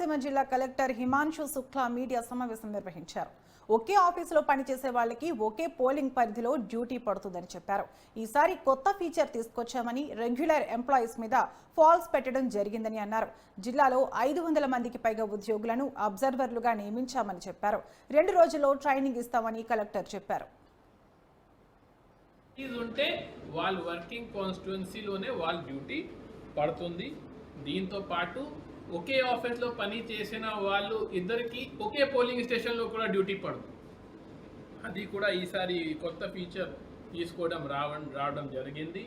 కోనసీమ జిల్లా collector Himanshu Shukla media సమావేశం నిర్వహించారు. ఒకే ఆఫీసులో పనిచేసే వాళ్ళకి ఒకే పోలింగ్ పరిధిలో డ్యూటీ పడుతుందని చెప్పారు. ఈసారి కొత్త ఫీచర్ తీసుకొచ్చామని, రెగ్యులర్ ఎంప్లాయీస్ మీద ఫాల్స్ పెట్టడం జరిగిందని అన్నారు. జిల్లాలో 500 మందికి పైగా ఉద్యోగులను అబ్జర్వర్లుగా నియమించామని చెప్పారు. 2 రోజుల్లో ట్రైనింగ్ ఇస్తామని కలెక్టర్ చెప్పారు. ఉంటే వాళ్ళ వర్కింగ్ కాన్స్టిట్యుయెన్సీలోనే వాళ్ళ డ్యూటీ పడుతుంది. దీంతో పాటు ఒకే ఆఫీస్లో పని చేసిన వాళ్ళు ఇద్దరికి ఒకే పోలింగ్ స్టేషన్లో కూడా డ్యూటీ పడుతుంది. అది కూడా ఈసారి కొత్త ఫీచర్ తీసుకోవడం రావడం జరిగింది.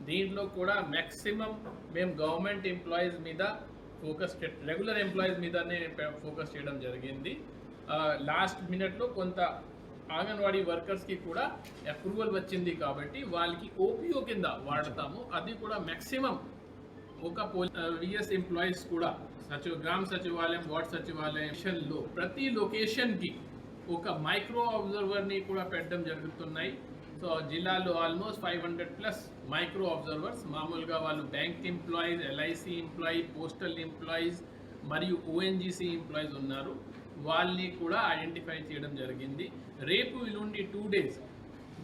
దీంట్లో కూడా మ్యాక్సిమం మేము గవర్నమెంట్ ఎంప్లాయీస్ మీద రెగ్యులర్ ఎంప్లాయీస్ మీదనే ఫోకస్ చేయడం జరిగింది. లాస్ట్ మినిట్లో కొంత అంగన్వాడీ వర్కర్స్కి కూడా అప్రూవల్ వచ్చింది కాబట్టి వాళ్ళకి ఓపీఓ కింద వాడతాము. అది కూడా మ్యాక్సిమం ఒక విఎస్ ఎంప్లాయీస్ కూడా గ్రామ సచివాలయం, వార్డ్ సచివాలయంలో ప్రతి లొకేషన్కి ఒక మైక్రో అబ్జర్వర్ని కూడా పెట్టడం జరుగుతున్నాయి. సో జిల్లాలో ఆల్మోస్ట్ 500+ మైక్రో అబ్జర్వర్స్, మామూలుగా వాళ్ళు bank employees, LIC employee, postal employees మరియు ఓఎన్జీసీ ఎంప్లాయీస్ ఉన్నారు. వాళ్ళని కూడా ఐడెంటిఫై చేయడం జరిగింది. రేపు నుండి 2 days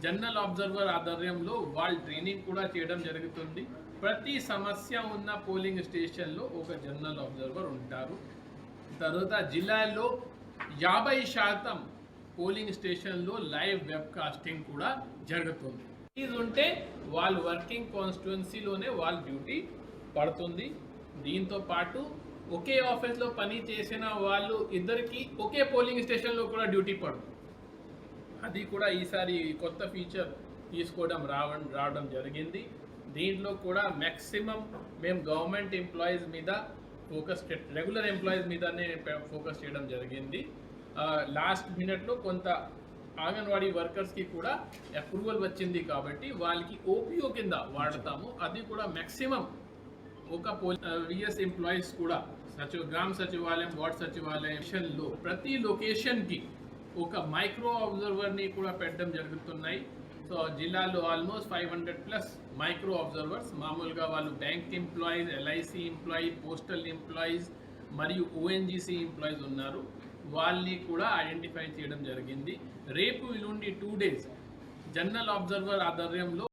జనరల్ అబ్జర్వర్ ఆధ్వర్యంలో వాళ్ళ ట్రైనింగ్ కూడా చేయడం జరుగుతుంది. ప్రతి సమస్య ఉన్న పోలింగ్ స్టేషన్లో ఒక జనరల్ అబ్జర్వర్ ఉంటారు. తర్వాత జిల్లాలో 50% పోలింగ్ స్టేషన్లో లైవ్ వెబ్కాస్టింగ్ కూడా జరుగుతుంది. ఇది ఉంటే వాళ్ళ వర్కింగ్ కాన్స్టిట్యుయెన్సీలోనే వాళ్ళ డ్యూటీ పడుతుంది. దీంతో పాటు ఒకే ఆఫీస్లో పని చేసిన వాళ్ళు ఇద్దరికి ఒకే పోలింగ్ స్టేషన్లో కూడా డ్యూటీ పడుతుంది. అది కూడా ఈసారి కొత్త ఫీచర్ తీసుకోవడం రావడం జరిగింది. దీంట్లో కూడా మ్యాక్సిమం మేము గవర్నమెంట్ ఎంప్లాయీస్ మీద రెగ్యులర్ ఎంప్లాయీస్ మీదనే ఫోకస్ చేయడం జరిగింది. లాస్ట్ మినిట్లో కొంత అంగన్వాడీ వర్కర్స్కి కూడా అప్రూవల్ వచ్చింది కాబట్టి వాళ్ళకి ఓపీఓ కింద వాడతాము. అది కూడా మ్యాక్సిమం ఒక విఎస్ ఎంప్లాయీస్ కూడా గ్రామ సచివాలయం, వార్డ్ సచివాలయంలో ప్రతి లొకేషన్కి ఒక మైక్రో అబ్జర్వర్ని కూడా పెట్టడం జరుగుతున్నాయి. సో జిల్లాలో ఆల్మోస్ట్ 500+ మైక్రో అబ్జర్వర్స్, మామూలుగా వాళ్ళు bank employees, LIC employee, postal employees మరియు ఓఎన్జీసీ ఎంప్లాయీస్ ఉన్నారు. వాళ్ళని కూడా ఐడెంటిఫై చేయడం జరిగింది. రేపు నుండి 2 days జనరల్ అబ్జర్వర్ ఆధ్వర్యంలో